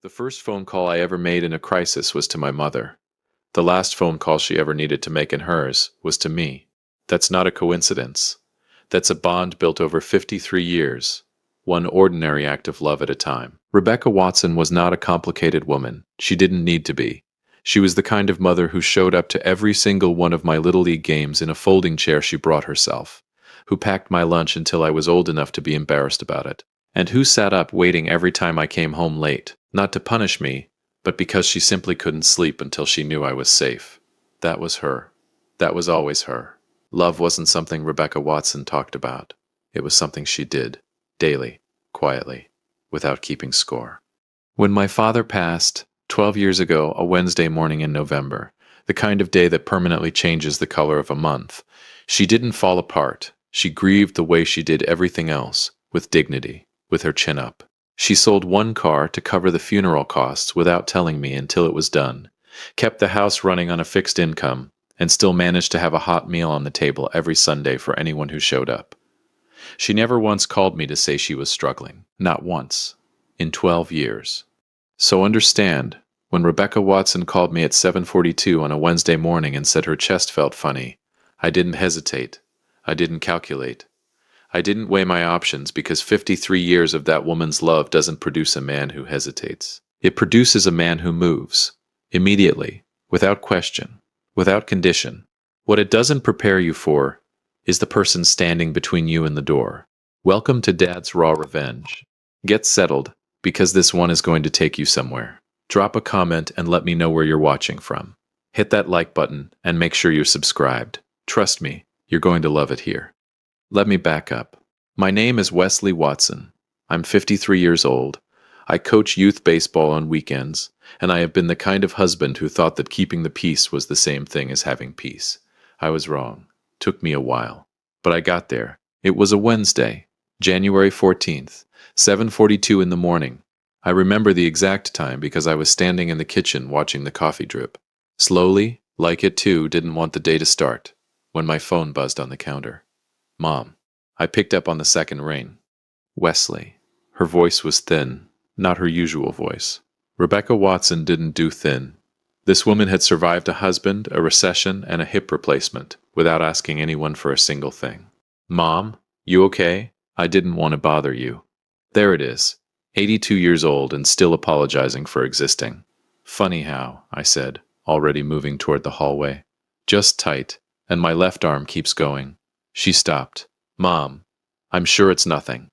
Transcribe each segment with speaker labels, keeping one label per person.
Speaker 1: The first phone call I ever made in a crisis was to my mother. The last phone call she ever needed to make in hers was to me. That's not a coincidence. That's a bond built over 53 years, one ordinary act of love at a time. Rebecca Watson was not a complicated woman. She didn't need to be. She was the kind of mother who showed up to every single one of my Little League games in a folding chair she brought herself, who packed my lunch until I was old enough to be embarrassed about it, and who sat up waiting every time I came home late, not to punish me, but because she simply couldn't sleep until she knew I was safe. That was her. That was always her. Love wasn't something Rebecca Watson talked about. It was something she did, daily, quietly, without keeping score. When my father passed, 12 years ago, a Wednesday morning in November, the kind of day that permanently changes the color of a month, she didn't fall apart. She grieved the way she did everything else, with dignity, with her chin up. She sold one car to cover the funeral costs without telling me until it was done, kept the house running on a fixed income, and still managed to have a hot meal on the table every Sunday for anyone who showed up. She never once called me to say she was struggling. Not once. In 12 years. So understand, when Rebecca Watson called me at 7:42 on a Wednesday morning and said her chest felt funny, I didn't hesitate. I didn't calculate. I didn't weigh my options because 53 years of that woman's love doesn't produce a man who hesitates. It produces a man who moves. Immediately. Without question. Without condition. What it doesn't prepare you for is the person standing between you and the door. Welcome to Dad's Raw Revenge. Get settled, because this one is going to take you somewhere. Drop a comment and let me know where you're watching from. Hit that like button and make sure you're subscribed. Trust me, you're going to love it here. Let me back up. My name is Wesley Watson. I'm 53 years old. I coach youth baseball on weekends, and I have been the kind of husband who thought that keeping the peace was the same thing as having peace. I was wrong. Took me a while. But I got there. It was a Wednesday, January 14th, 7:42 in the morning. I remember the exact time because I was standing in the kitchen watching the coffee drip. Slowly, like it too, didn't want the day to start, when my phone buzzed on the counter. Mom. I picked up on the second ring. Wesley. Her voice was thin, not her usual voice. Rebecca Watson didn't do thin. This woman had survived a husband, a recession, and a hip replacement, without asking anyone for a single thing. Mom, you okay? I didn't want to bother you. There it is, 82 years old and still apologizing for existing. Funny how, I said, already moving toward the hallway. Just tight, and my left arm keeps going. She stopped. Mom, I'm sure it's nothing.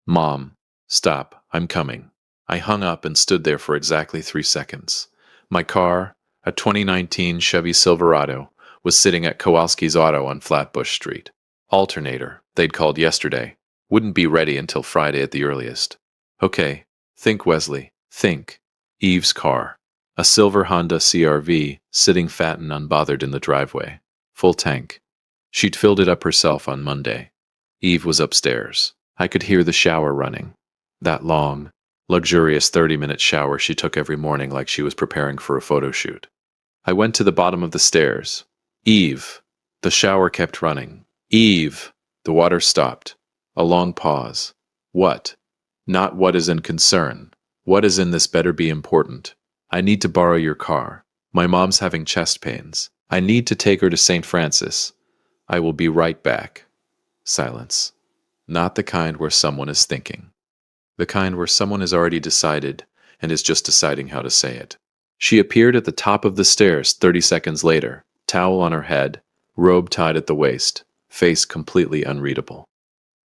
Speaker 1: Mom, stop, I'm coming. I hung up and stood there for exactly 3 seconds. My car, a 2019 Chevy Silverado, was sitting at Kowalski's Auto on Flatbush Street. Alternator, they'd called yesterday. Wouldn't be ready until Friday at the earliest. Okay, think Wesley, think. Eve's car. A silver Honda CR-V, sitting fat and unbothered in the driveway. Full tank. She'd filled it up herself on Monday. Eve was upstairs. I could hear the shower running. That long, luxurious 30-minute shower she took every morning like she was preparing for a photo shoot. I went to the bottom of the stairs. Eve. The shower kept running. Eve. The water stopped. A long pause. What? Not what is in concern. What is in this better be important. I need to borrow your car. My mom's having chest pains. I need to take her to St. Francis. I will be right back. Silence. Not the kind where someone is thinking. The kind where someone has already decided and is just deciding how to say it. She appeared at the top of the stairs 30 seconds later, towel on her head, robe tied at the waist, face completely unreadable.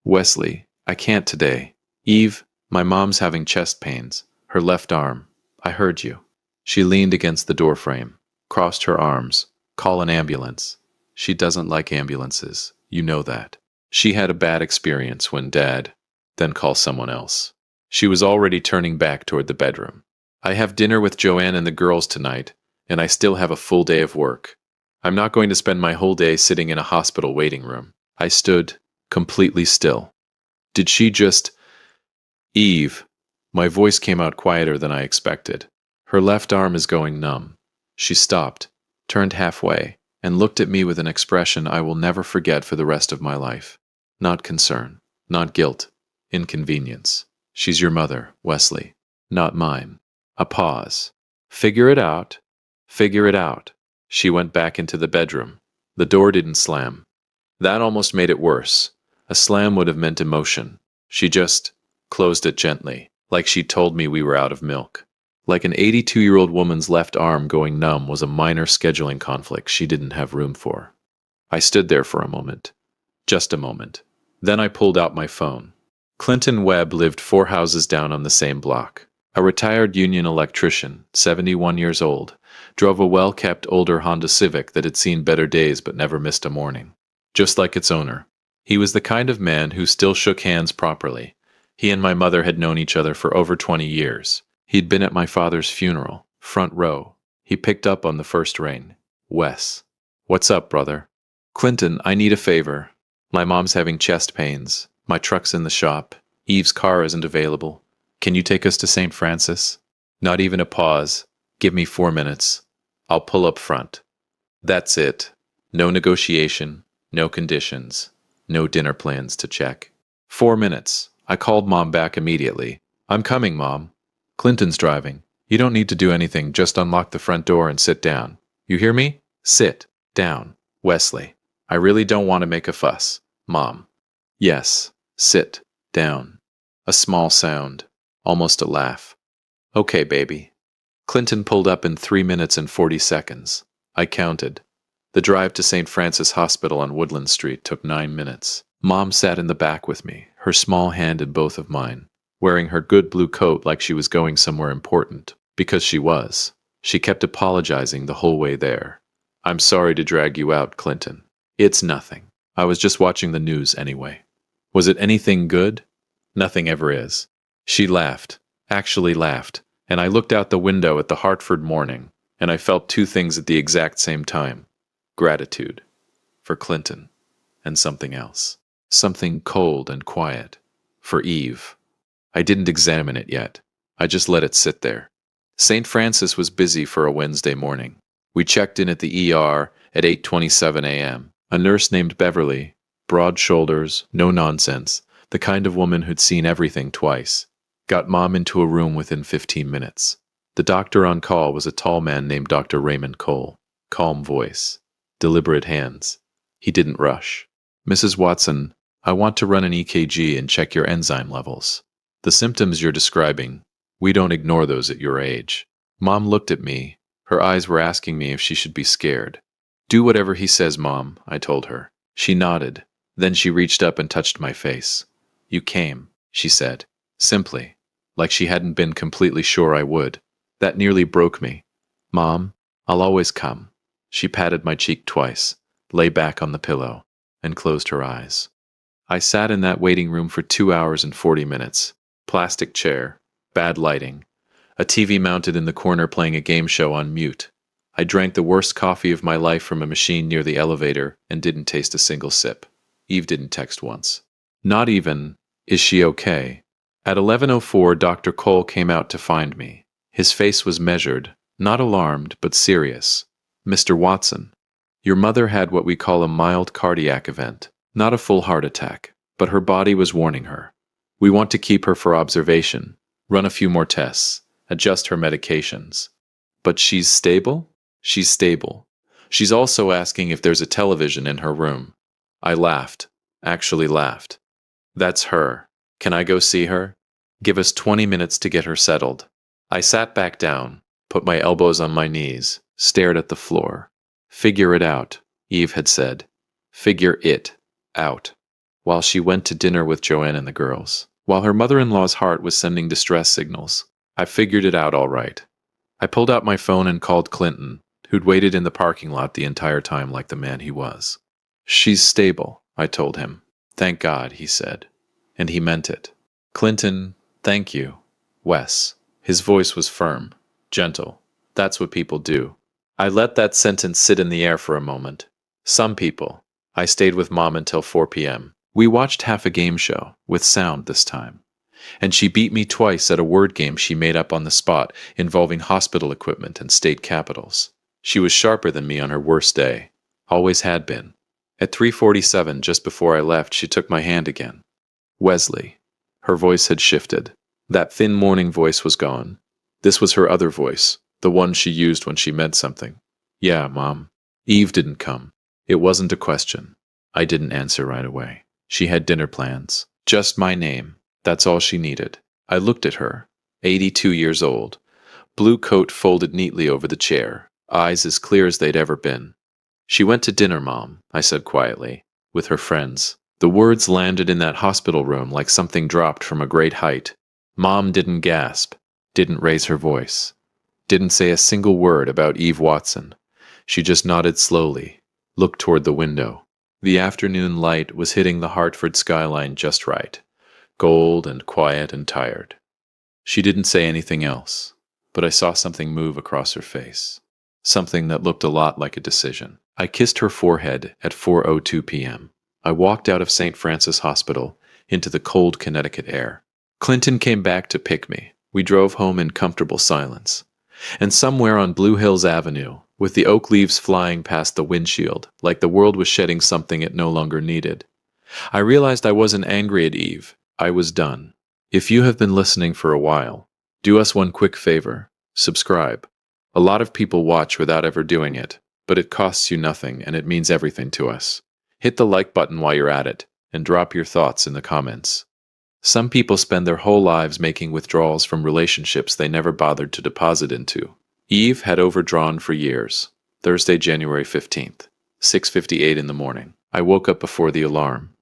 Speaker 1: Wesley, I can't today. Eve, my mom's having chest pains. Her left arm. I heard you. She leaned against the doorframe, crossed her arms. Call an ambulance. She doesn't like ambulances. You know that. She had a bad experience when Dad, then call someone else. She was already turning back toward the bedroom. I have dinner with Joanne and the girls tonight, and I still have a full day of work. I'm not going to spend my whole day sitting in a hospital waiting room. I stood, completely still. Did she just... Eve. My voice came out quieter than I expected. Her left arm is going numb. She stopped, turned halfway, and looked at me with an expression I will never forget for the rest of my life. Not concern, not guilt, inconvenience. She's your mother, Wesley, not mine. A pause. Figure it out. Figure it out. She went back into the bedroom. The door didn't slam. That almost made it worse. A slam would have meant emotion. She just closed it gently, like she'd told me we were out of milk. Like an 82-year-old woman's left arm going numb was a minor scheduling conflict she didn't have room for. I stood there for a moment. Just a moment. Then I pulled out my phone. Clinton Webb lived 4 houses down on the same block. A retired union electrician, 71 years old, drove a well-kept older Honda Civic that had seen better days but never missed a morning. Just like its owner. He was the kind of man who still shook hands properly. He and my mother had known each other for over 20 years. He'd been at my father's funeral, front row. He picked up on the first ring. Wes. What's up, brother? Clinton, I need a favor. My mom's having chest pains. My truck's in the shop. Eve's car isn't available. Can you take us to St. Francis? Not even a pause. Give me 4 minutes. I'll pull up front. That's it. No negotiation. No conditions. No dinner plans to check. 4 minutes. I called Mom back immediately. I'm coming, Mom. Clinton's driving. You don't need to do anything, just unlock the front door and sit down. You hear me? Sit down. Wesley. I really don't want to make a fuss. Mom. Yes. Sit down. A small sound. Almost a laugh. Okay, baby. Clinton pulled up in 3 minutes and 40 seconds. I counted. The drive to St. Francis Hospital on Woodland Street took 9 minutes. Mom sat in the back with me, her small hand in both of mine, wearing her good blue coat like she was going somewhere important. Because she was. She kept apologizing the whole way there. I'm sorry to drag you out, Clinton. It's nothing. I was just watching the news anyway. Was it anything good? Nothing ever is. She laughed, actually laughed, and I looked out the window at the Hartford morning, and I felt 2 things at the exact same time. Gratitude. For Clinton. And something else. Something cold and quiet. For Eve. I didn't examine it yet. I just let it sit there. St. Francis was busy for a Wednesday morning. We checked in at the ER at 8:27 a.m. A nurse named Beverly, broad shoulders, no nonsense, the kind of woman who'd seen everything twice, got Mom into a room within 15 minutes. The doctor on call was a tall man named Dr. Raymond Cole. Calm voice. Deliberate hands. He didn't rush. Mrs. Watson, I want to run an EKG and check your enzyme levels. The symptoms you're describing, we don't ignore those at your age. Mom looked at me. Her eyes were asking me if she should be scared. Do whatever he says, Mom, I told her. She nodded. Then she reached up and touched my face. You came, she said, simply, like she hadn't been completely sure I would. That nearly broke me. Mom, I'll always come. She patted my cheek twice, lay back on the pillow, and closed her eyes. I sat in that waiting room for 2 hours and 40 minutes. Plastic chair, bad lighting, a TV mounted in the corner playing a game show on mute. I drank the worst coffee of my life from a machine near the elevator and didn't taste a single sip. Eve didn't text once. Not even, is she okay? At 11:04, Dr. Cole came out to find me. His face was measured, not alarmed, but serious. Mr. Watson, your mother had what we call a mild cardiac event, not a full heart attack, but her body was warning her. We want to keep her for observation, run a few more tests, adjust her medications. But she's stable? She's stable. She's also asking if there's a television in her room. I laughed, actually laughed. That's her. Can I go see her? Give us 20 minutes to get her settled. I sat back down, put my elbows on my knees, stared at the floor. Figure it out, Eve had said. Figure it out. While she went to dinner with Joanne and the girls. While her mother-in-law's heart was sending distress signals. I figured it out all right. I pulled out my phone and called Clinton, who'd waited in the parking lot the entire time like the man he was. She's stable, I told him. Thank God, he said. And he meant it. Clinton, thank you. Wes. His voice was firm, gentle. That's what people do. I let that sentence sit in the air for a moment. Some people. I stayed with Mom until 4 p.m. We watched half a game show, with sound this time. And she beat me twice at a word game she made up on the spot involving hospital equipment and state capitals. She was sharper than me on her worst day. Always had been. At 3:47, just before I left, she took my hand again. Wesley. Her voice had shifted. That thin morning voice was gone. This was her other voice, the one she used when she meant something. Yeah, Mom. Eve didn't come. It wasn't a question. I didn't answer right away. She had dinner plans. Just my name. That's all she needed. I looked at her. 82 years old. Blue coat folded neatly over the chair. Eyes as clear as they'd ever been. She went to dinner, Mom, I said quietly, with her friends. The words landed in that hospital room like something dropped from a great height. Mom didn't gasp, didn't raise her voice, didn't say a single word about Eve Watson. She just nodded slowly, looked toward the window. The afternoon light was hitting the Hartford skyline just right, gold and quiet and tired. She didn't say anything else, but I saw something move across her face, something that looked a lot like a decision. I kissed her forehead at 4:02 p.m. I walked out of St. Francis Hospital into the cold Connecticut air. Clinton came back to pick me. We drove home in comfortable silence. And somewhere on Blue Hills Avenue, with the oak leaves flying past the windshield, like the world was shedding something it no longer needed, I realized I wasn't angry at Eve. I was done. If you have been listening for a while, do us one quick favor. Subscribe. A lot of people watch without ever doing it, but it costs you nothing and it means everything to us. Hit the like button while you're at it, and drop your thoughts in the comments. Some people spend their whole lives making withdrawals from relationships they never bothered to deposit into. Eve had overdrawn for years. Thursday, January 15th, 6:58 in the morning. I woke up before the alarm.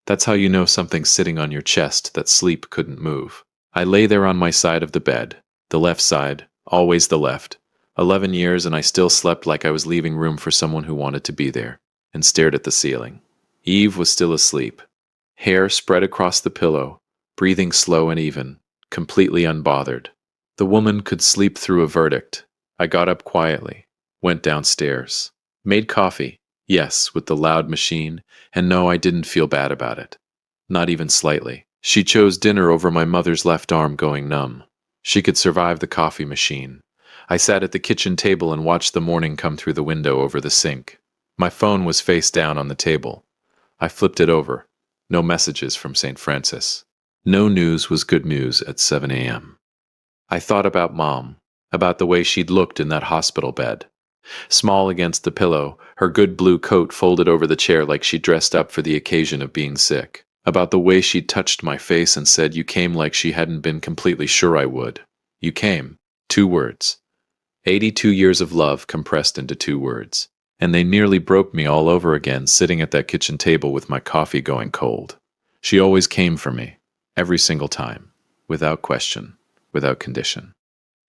Speaker 1: That's how you know something's sitting on your chest that sleep couldn't move. I lay there on my side of the bed, the left side, always the left. 11 years and I still slept like I was leaving room for someone who wanted to be there, and stared at the ceiling. Eve was still asleep. Hair spread across the pillow, breathing slow and even, completely unbothered. The woman could sleep through a verdict. I got up quietly, went downstairs, made coffee, yes, with the loud machine, and no, I didn't feel bad about it. Not even slightly. She chose dinner over my mother's left arm going numb. She could survive the coffee machine. I sat at the kitchen table and watched the morning come through the window over the sink. My phone was face down on the table. I flipped it over. No messages from St. Francis. No news was good news at 7 a.m. I thought about Mom, about the way she'd looked in that hospital bed. Small against the pillow, her good blue coat folded over the chair like she dressed up for the occasion of being sick. About the way she'd touched my face and said you came like she hadn't been completely sure I would. You came. 2 words. 82 years of love compressed into 2 words. And they nearly broke me all over again sitting at that kitchen table with my coffee going cold. She always came for me, every single time, without question, without condition.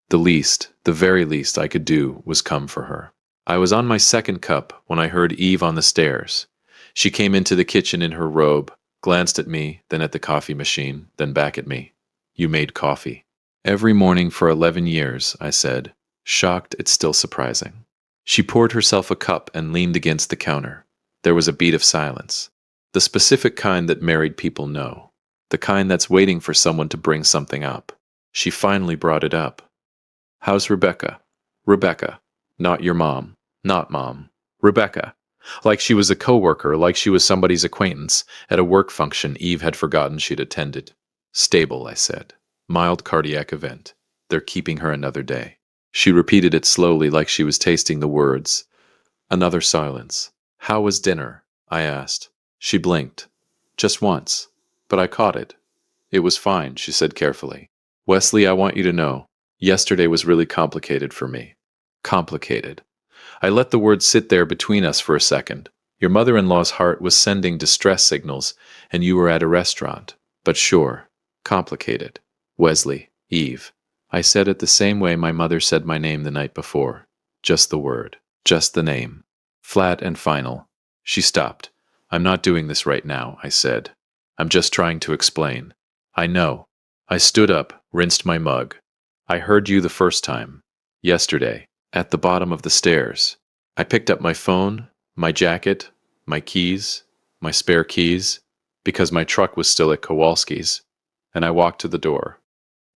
Speaker 1: The very least I could do was come for her. I was on my second cup when I heard Eve on the stairs. She came into the kitchen in her robe, glanced at me, then at the coffee machine, then back at me. You made coffee. Every morning for 11 years, I said, shocked it's still surprising. She poured herself a cup and leaned against the counter. There was a beat of silence. The specific kind that married people know. The kind that's waiting for someone to bring something up. She finally brought it up. How's Rebecca? Rebecca. Not your mom. Not Mom. Rebecca. Like she was a coworker, like she was somebody's acquaintance at a work function Eve had forgotten she'd attended. Stable, I said. Mild cardiac event. They're keeping her another day. She repeated it slowly like she was tasting the words. Another silence. How was dinner? I asked. She blinked. Just once. But I caught it. It was fine, she said carefully. Wesley, I want you to know, yesterday was really complicated for me. Complicated. I let the word sit there between us for a second. Your mother-in-law's heart was sending distress signals, and you were at a restaurant. But sure, complicated. Wesley, Eve. I said it the same way my mother said my name the night before. Just the word. Just the name. Flat and final. She stopped. I'm not doing this right now, I said. I'm just trying to explain. I know. I stood up, rinsed my mug. I heard you the first time. Yesterday. At the bottom of the stairs. I picked up my phone, my jacket, my keys, my spare keys, because my truck was still at Kowalski's, and I walked to the door.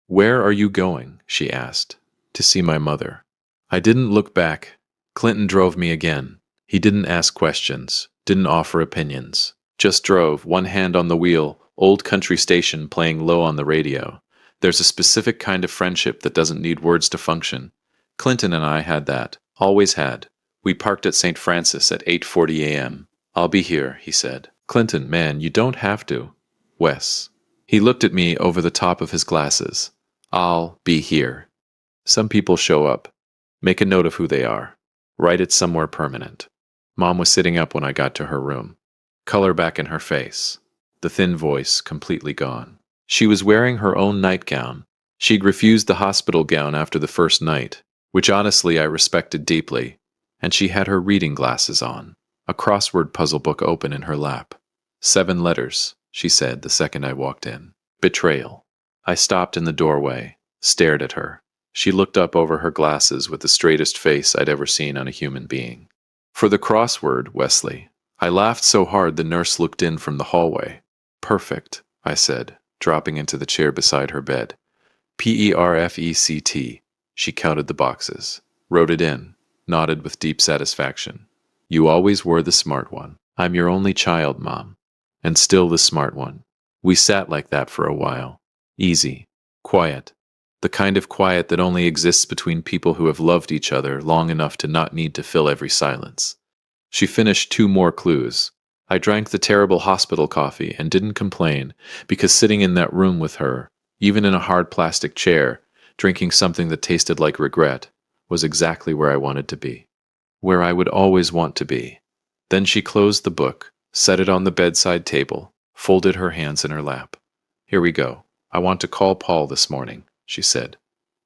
Speaker 1: Where are you going? She asked. To see my mother. I didn't look back. Clinton drove me again. He didn't ask questions, didn't offer opinions. Just drove, one hand on the wheel, old country station playing low on the radio. There's a specific kind of friendship that doesn't need words to function. Clinton and I had that. Always had. We parked at St. Francis at 8:40 a.m. "I'll be here," he said. "Clinton, man, you don't have to." "Wes." He looked at me over the top of his glasses. "I'll be here." Some people show up. Make a note of who they are. Write it somewhere permanent. Mom was sitting up when I got to her room. Color back in her face. The thin voice completely gone. She was wearing her own nightgown. She'd refused the hospital gown after the first night, which honestly I respected deeply, and she had her reading glasses on, a crossword puzzle book open in her lap. 7 letters, she said the second I walked in. Betrayal. I stopped in the doorway, stared at her. She looked up over her glasses with the straightest face I'd ever seen on a human being. "For the crossword, Wesley." I laughed so hard the nurse looked in from the hallway. "Perfect," I said, dropping into the chair beside her bed. "Perfect." She counted the boxes, wrote it in, nodded with deep satisfaction. "You always were the smart one. I'm your only child, Mom. And still the smart one." We sat like that for a while. Easy. Quiet. The kind of quiet that only exists between people who have loved each other long enough to not need to fill every silence. She finished 2 more clues. I drank the terrible hospital coffee and didn't complain, because sitting in that room with her, even in a hard plastic chair, drinking something that tasted like regret, was exactly where I wanted to be. Where I would always want to be. Then she closed the book, set it on the bedside table, folded her hands in her lap. "Here we go. I want to call Paul this morning," she said.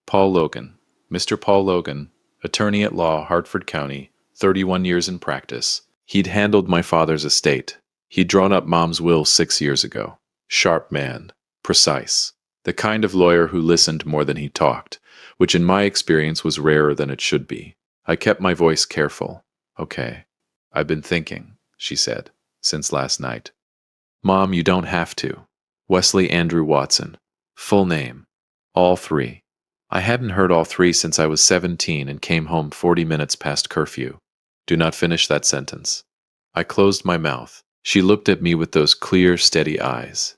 Speaker 1: "Paul Logan. Mr. Paul Logan, attorney at law, Hartford County, 31 years in practice. He'd handled my father's estate. He'd drawn up Mom's will 6 years ago. Sharp man. Precise. The kind of lawyer who listened more than he talked, which in my experience was rarer than it should be. I kept my voice careful. "Okay. I've been thinking," she said, "since last night." "Mom, you don't have to. Wesley Andrew Watson. Full name. All 3. I hadn't heard all 3 since I was 17 and came home 40 minutes past curfew. Do not finish that sentence." I closed my mouth. She looked at me with those clear, steady eyes.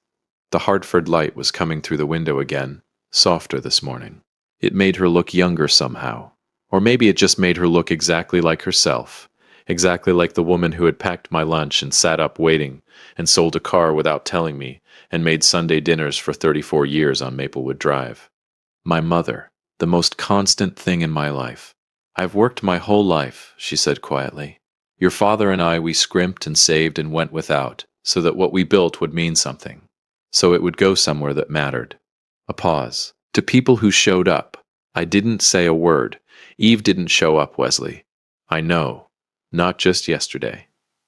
Speaker 1: The Hartford light was coming through the window again, softer this morning. It made her look younger somehow. Or maybe it just made her look exactly like herself. Exactly like the woman who had packed my lunch and sat up waiting, and sold a car without telling me, and made Sunday dinners for 34 years on Maplewood Drive. My mother, the most constant thing in my life. "I've worked my whole life," she said quietly. "Your father and I, we scrimped and saved and went without, so that what we built would mean something. So it would go somewhere that mattered." A pause. "To people who showed up." I didn't say a word. Eve didn't show up, Wesley. I know. Not just yesterday.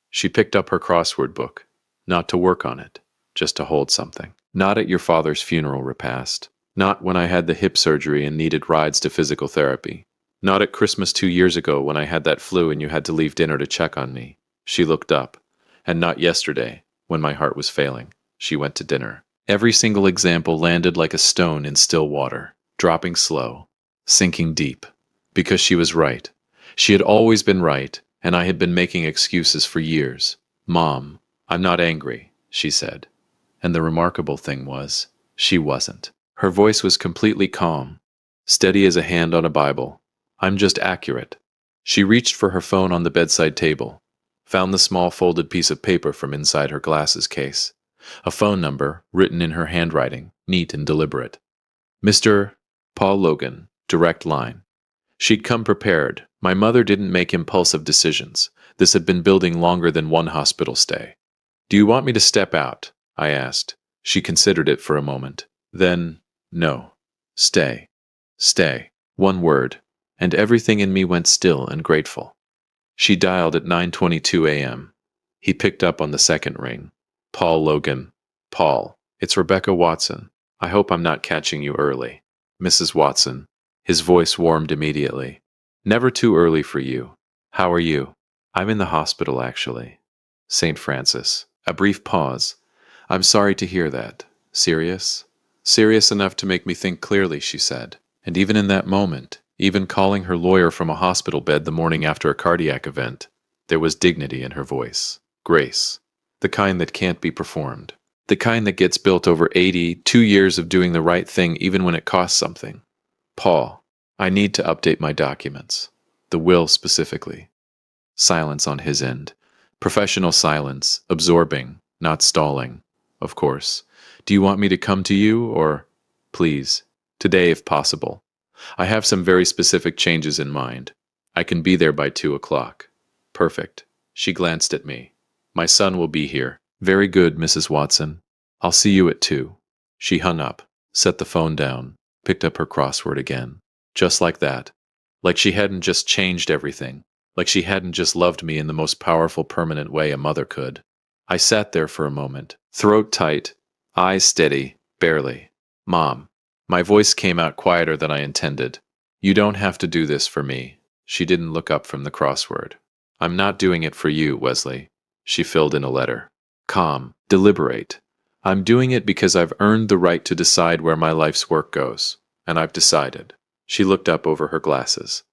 Speaker 1: She picked up her crossword book. Not to work on it. Just to hold something. Not at your father's funeral repast. Not when I had the hip surgery and needed rides to physical therapy. Not at Christmas 2 years ago when I had that flu and you had to leave dinner to check on me. She looked up. And not yesterday, when my heart was failing. She went to dinner. Every single example landed like a stone in still water, dropping slow, sinking deep. Because she was right. She had always been right, and I had been making excuses for years. "Mom, I'm not angry," she said. And the remarkable thing was, she wasn't. Her voice was completely calm, steady as a hand on a Bible. "I'm just accurate." She reached for her phone on the bedside table, found the small folded piece of paper from inside her glasses case. A phone number, written in her handwriting, neat and deliberate. "Mr. Paul Logan, direct line." She'd come prepared. My mother didn't make impulsive decisions. This had been building longer than one hospital stay. "Do you want me to step out?" I asked. She considered it for a moment. Then, "No. Stay. Stay." One word, and everything in me went still and grateful. She dialed at 9:22 a.m. He picked up on the second ring. "Paul Logan." "Paul, it's Rebecca Watson. I hope I'm not catching you early." "Mrs. Watson." His voice warmed immediately. "Never too early for you. How are you?" "I'm in the hospital, actually." "St. Francis." A brief pause. "I'm sorry to hear that. Serious?" "Serious enough to make me think clearly," she said. And even in that moment, even calling her lawyer from a hospital bed the morning after a cardiac event, there was dignity in her voice. Grace. The kind that can't be performed. The kind that gets built over 82 years of doing the right thing even when it costs something. Paul, I need to update my documents. The will specifically. Silence on his end. Professional silence, absorbing, not stalling, of course. Do you want me to come to you, or... Please, today if possible. I have some very specific changes in mind. I can be there by 2 o'clock. Perfect. She glanced at me. My son will be here. Very good, Mrs. Watson. I'll see you at 2. She hung up, set the phone down, picked up her crossword again. Just like that. Like she hadn't just changed everything. Like she hadn't just loved me in the most powerful, permanent way a mother could. I sat there for a moment, throat tight, eyes steady, barely. Mom. My voice came out quieter than I intended. You don't have to do this for me. She didn't look up from the crossword. I'm not doing it for you, Wesley. She filled in a letter. Calm, deliberate. I'm doing it because I've earned the right to decide where my life's work goes. And I've decided. She looked up over her glasses.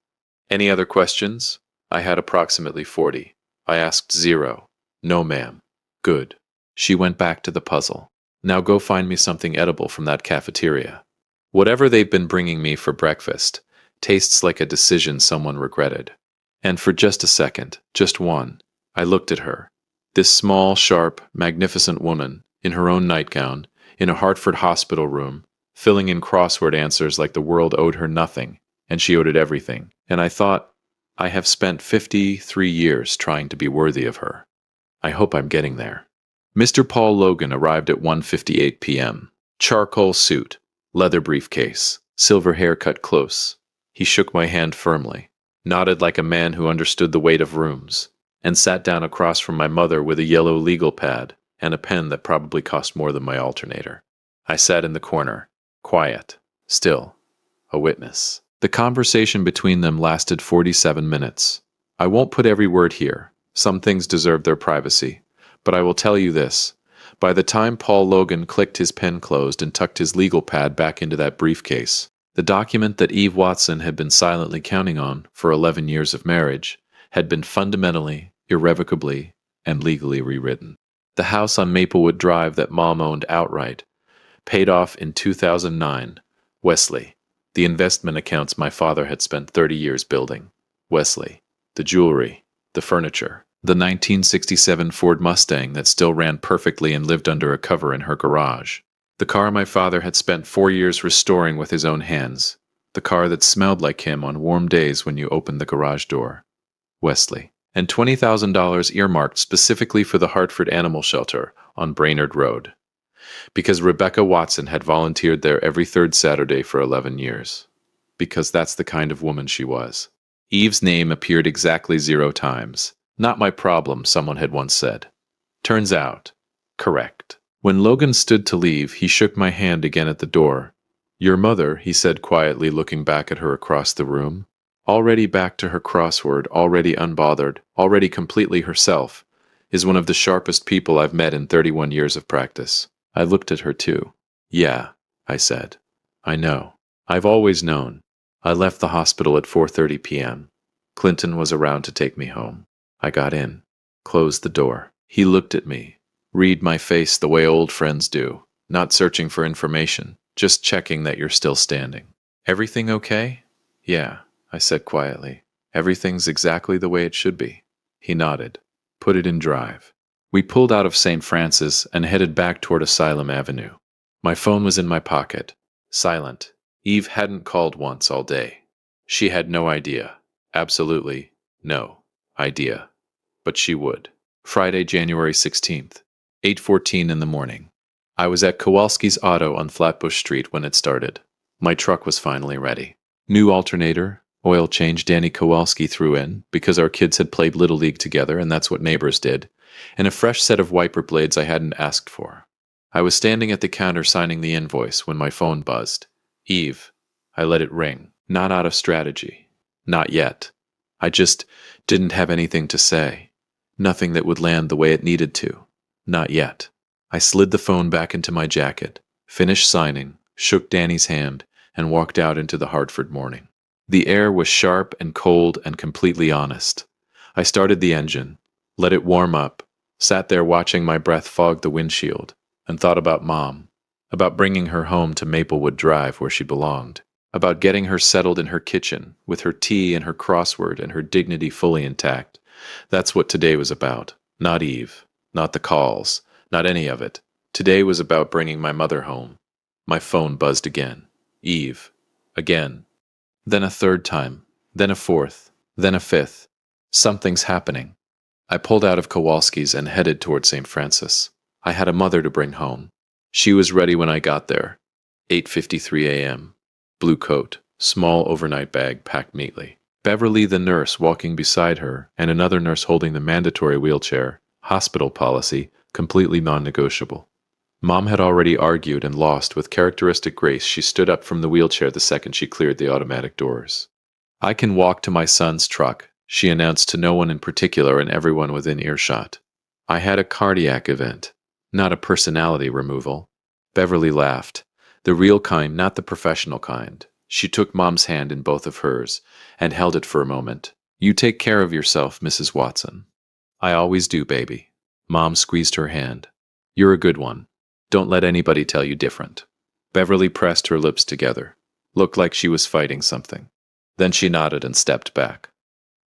Speaker 1: Any other questions? I had approximately 40. I asked 0. No, ma'am. Good. She went back to the puzzle. Now go find me something edible from that cafeteria. Whatever they've been bringing me for breakfast tastes like a decision someone regretted. And for just a second, just one, I looked at her. This small, sharp, magnificent woman, in her own nightgown, in a Hartford hospital room, filling in crossword answers like the world owed her nothing, and she owed it everything. And I thought, I have spent 53 years trying to be worthy of her. I hope I'm getting there. Mr. Paul Logan arrived at 1:58 p.m. Charcoal suit, leather briefcase, silver hair cut close. He shook my hand firmly, nodded like a man who understood the weight of rooms, and sat down across from my mother with a yellow legal pad and a pen that probably cost more than my alternator. I sat in the corner, quiet, still, a witness. The conversation between them lasted 47 minutes. I won't put every word here. Some things deserve their privacy. But I will tell you this. By the time Paul Logan clicked his pen closed and tucked his legal pad back into that briefcase, the document that Eve Watson had been silently counting on for 11 years of marriage had been fundamentally, irrevocably, and legally rewritten. The house on Maplewood Drive that Mom owned outright, paid off in 2009, Wesley. The investment accounts my father had spent 30 years building. Wesley. The jewelry. The furniture. The 1967 Ford Mustang that still ran perfectly and lived under a cover in her garage. The car my father had spent 4 years restoring with his own hands. The car that smelled like him on warm days when you opened the garage door. Wesley. And $20,000 earmarked specifically for the Hartford Animal Shelter on Brainerd Road. Because Rebecca Watson had volunteered there every third Saturday for 11 years. Because that's the kind of woman she was. Eve's name appeared exactly 0 times. Not my problem, someone had once said. Turns out, correct. When Logan stood to leave, he shook my hand again at the door. Your mother, he said quietly, looking back at her across the room. Already back to her crossword, already unbothered, already completely herself, is one of the sharpest people I've met in 31 years of practice. I looked at her too. Yeah, I said. I know. I've always known. I left the hospital at 4:30 p.m. Clinton was around to take me home. I got in, closed the door. He looked at me, read my face the way old friends do, not searching for information, just checking that you're still standing. Everything okay? Yeah, I said quietly. Everything's exactly the way it should be. He nodded. Put it in drive. We pulled out of St. Francis and headed back toward Asylum Avenue. My phone was in my pocket, silent. Eve hadn't called once all day. She had no idea. Absolutely no idea. But she would. Friday, January 16th, 8:14 in the morning. I was at Kowalski's Auto on Flatbush Street when it started. My truck was finally ready. New alternator, oil change Danny Kowalski threw in, because our kids had played Little League together and that's what neighbors did, and a fresh set of wiper blades I hadn't asked for. I was standing at the counter signing the invoice when my phone buzzed. Eve. I let it ring. Not out of strategy. Not yet. I just didn't have anything to say. Nothing that would land the way it needed to. Not yet. I slid the phone back into my jacket, finished signing, shook Danny's hand, and walked out into the Hartford morning. The air was sharp and cold and completely honest. I started the engine, let it warm up, sat there watching my breath fog the windshield, and thought about Mom, about bringing her home to Maplewood Drive where she belonged, about getting her settled in her kitchen with her tea and her crossword and her dignity fully intact. That's what today was about. Not Eve, not the calls, not any of it. Today was about bringing my mother home. My phone buzzed again. Eve. Again. Then a third time. Then a fourth. Then a fifth. Something's happening. I pulled out of Kowalski's and headed toward St. Francis. I had a mother to bring home. She was ready when I got there. 8:53 a.m. Blue coat, small overnight bag packed neatly. Beverly, the nurse, walking beside her, and another nurse holding the mandatory wheelchair, hospital policy, completely non-negotiable. Mom had already argued and lost. With characteristic grace, she stood up from the wheelchair the second she cleared the automatic doors. "I can walk to my son's truck," she announced to no one in particular and everyone within earshot. I had a cardiac event, not a personality removal. Beverly laughed. The real kind, not the professional kind. She took Mom's hand in both of hers and held it for a moment. "You take care of yourself, Mrs. Watson." "I always do, baby." Mom squeezed her hand. "You're a good one. Don't let anybody tell you different." Beverly pressed her lips together. Looked like she was fighting something. Then she nodded and stepped back.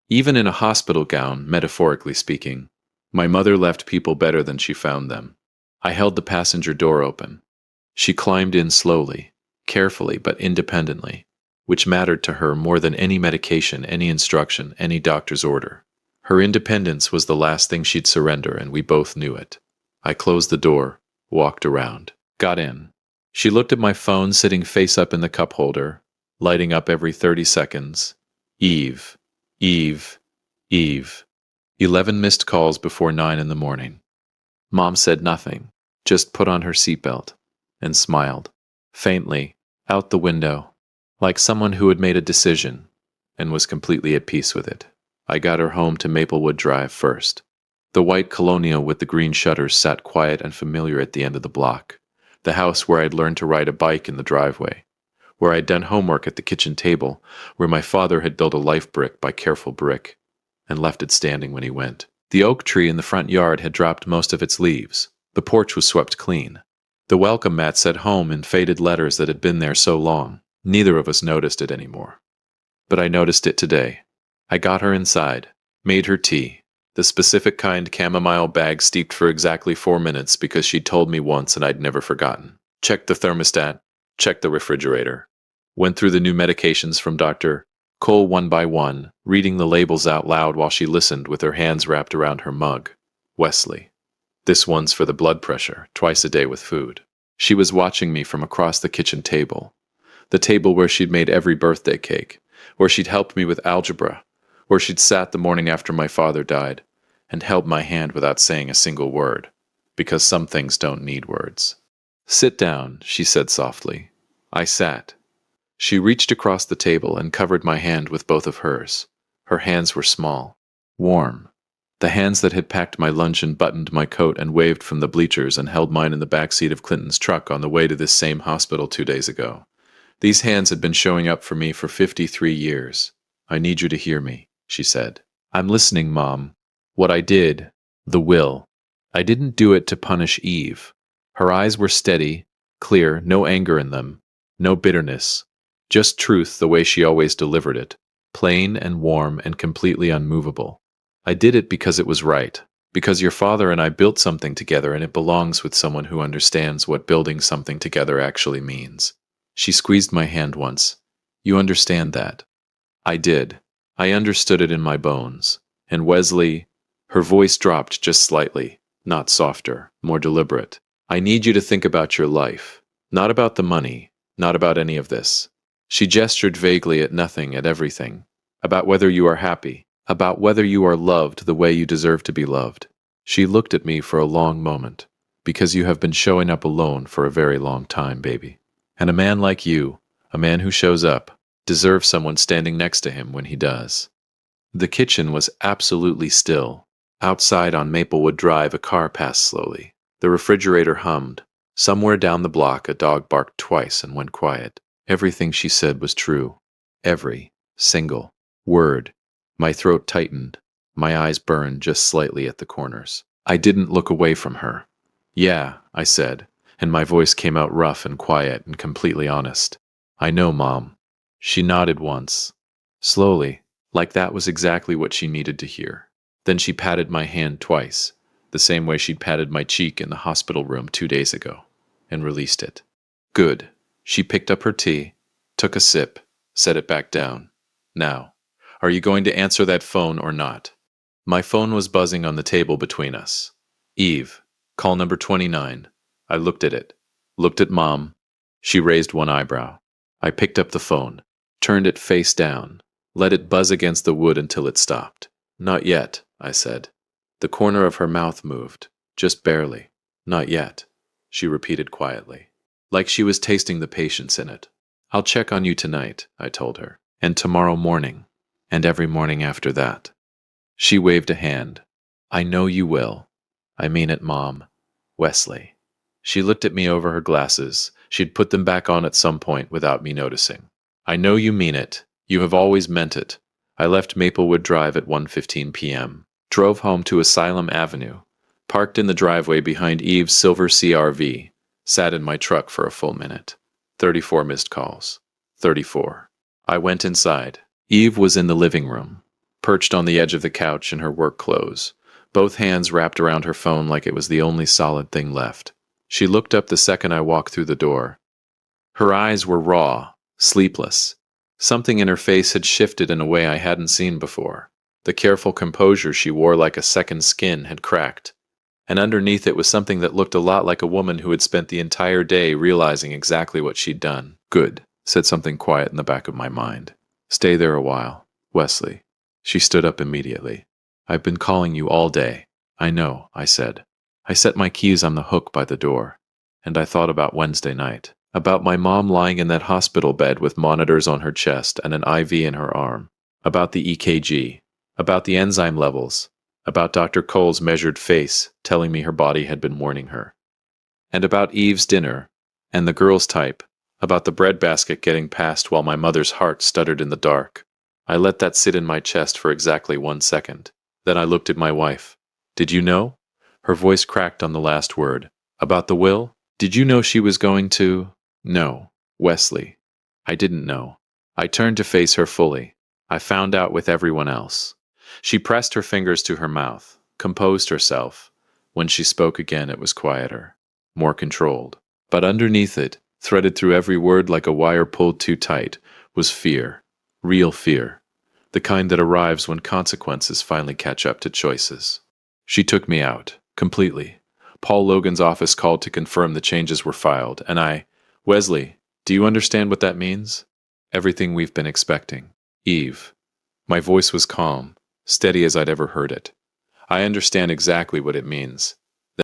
Speaker 1: Even in a hospital gown, metaphorically speaking, my mother left people better than she found them. I held the passenger door open. She climbed in slowly, carefully but independently, which mattered to her more than any medication, any instruction, any doctor's order. Her independence was the last thing she'd surrender, and we both knew it. I closed the door, walked around, got in. She looked at my phone sitting face up in the cup holder, lighting up every 30 seconds. Eve, Eve, Eve. 11 missed calls before 9 in the morning. Mom said nothing, just put on her seatbelt and smiled, faintly, out the window, like someone who had made a decision and was completely at peace with it. I got her home to Maplewood Drive first. The white colonial with the green shutters sat quiet and familiar at the end of the block. The house where I'd learned to ride a bike in the driveway, where I'd done homework at the kitchen table, where my father had built a life brick by careful brick, and left it standing when he went. The oak tree in the front yard had dropped most of its leaves. The porch was swept clean. The welcome mat said home in faded letters that had been there so long. Neither of us noticed it anymore. But I noticed it today. I got her inside, made her tea, the specific kind chamomile bag steeped for exactly 4 minutes because she'd told me once and I'd never forgotten. Checked the thermostat, checked the refrigerator. Went through the new medications from Dr. Cole one by one, reading the labels out loud while she listened with her hands wrapped around her mug. Wesley. This one's for the blood pressure, twice a day with food. She was watching me from across the kitchen table. The table where she'd made every birthday cake, where she'd helped me with algebra, where she'd sat the morning after my father died, and held my hand without saying a single word, because some things don't need words. "Sit down," she said softly. I sat. She reached across the table and covered my hand with both of hers. Her hands were small, warm. The hands that had packed my lunch and buttoned my coat and waved from the bleachers and held mine in the back seat of Clinton's truck on the way to this same hospital 2 days ago. These hands had been showing up for me for 53 years. "I need you to hear me," she said. "I'm listening, Mom. What I did, the will. I didn't do it to punish Eve." Her eyes were steady, clear, no anger in them, no bitterness, just truth the way she always delivered it, plain and warm and completely unmovable. "I did it because it was right, because your father and I built something together and it belongs with someone who understands what building something together actually means." She squeezed my hand once. "You understand that?" I did. I understood it in my bones. And Wesley, her voice dropped just slightly, not softer, more deliberate. "I need you to think about your life, not about the money, not about any of this." She gestured vaguely at nothing, at everything. "About whether you are happy, about whether you are loved the way you deserve to be loved." She looked at me for a long moment. "Because you have been showing up alone for a very long time, baby. And a man like you, a man who shows up, deserves someone standing next to him when he does." The kitchen was absolutely still. Outside on Maplewood Drive, a car passed slowly. The refrigerator hummed. Somewhere down the block, a dog barked twice and went quiet. Everything she said was true. Every single word. My throat tightened. My eyes burned just slightly at the corners. I didn't look away from her. "Yeah," I said. and my voice came out rough and quiet and completely honest. I know, Mom. She nodded once, slowly, like that was exactly what she needed to hear. Then she patted my hand twice, the same way she'd patted my cheek in the hospital room 2 days ago, and released it. Good. She picked up her tea, took a sip, set it back down. Now, are you going to answer that phone or not? My phone was buzzing on the table between us. Eve, call number 29. I looked at it, looked at Mom. She raised one eyebrow. I picked up the phone, turned it face down, let it buzz against the wood until it stopped. Not yet, I said. The corner of her mouth moved, just barely. Not yet, she repeated quietly, like she was tasting the patience in it. I'll check on you tonight, I told her, and tomorrow morning, and every morning after that. She waved a hand. I know you will. I mean it, Mom. Wesley. She looked at me over her glasses. She'd put them back on at some point without me noticing. I know you mean it. You have always meant it. I left Maplewood Drive at 1:15 p.m., drove home to Asylum Avenue, parked in the driveway behind Eve's silver CRV, sat in my truck for a full minute. 34 missed calls. 34. I went inside. Eve was in the living room, perched on the edge of the couch in her work clothes, both hands wrapped around her phone like it was the only solid thing left. She looked up the second I walked through the door. Her eyes were raw, sleepless. Something in her face had shifted in a way I hadn't seen before. The careful composure she wore like a second skin had cracked, and underneath it was something that looked a lot like a woman who had spent the entire day realizing exactly what she'd done. Good, said something quiet in the back of my mind. Stay there a while, Wesley. She stood up immediately. I've been calling you all day. I know, I said. I set my keys on the hook by the door, and I thought about Wednesday night, about my mom lying in that hospital bed with monitors on her chest and an IV in her arm, about the EKG, about the enzyme levels, about Dr. Cole's measured face telling me her body had been warning her, and about Eve's dinner, and the girl's type, about the breadbasket getting passed while my mother's heart stuttered in the dark. I let that sit in my chest for exactly 1 second. Then I looked at my wife. Did you know? Her voice cracked on the last word. About the will? Did you know she was going to? No, Wesley. I didn't know. I turned to face her fully. I found out with everyone else. She pressed her fingers to her mouth, composed herself. When she spoke again, it was quieter, more controlled. But underneath it, threaded through every word like a wire pulled too tight, was fear. Real fear. The kind that arrives when consequences finally catch up to choices. She took me out, completely. Paul Logan's office called to confirm the changes were filed, and Wesley, do you understand what that means? Everything we've been expecting. Eve. My voice was calm, steady as I'd ever heard it. I understand exactly what it means.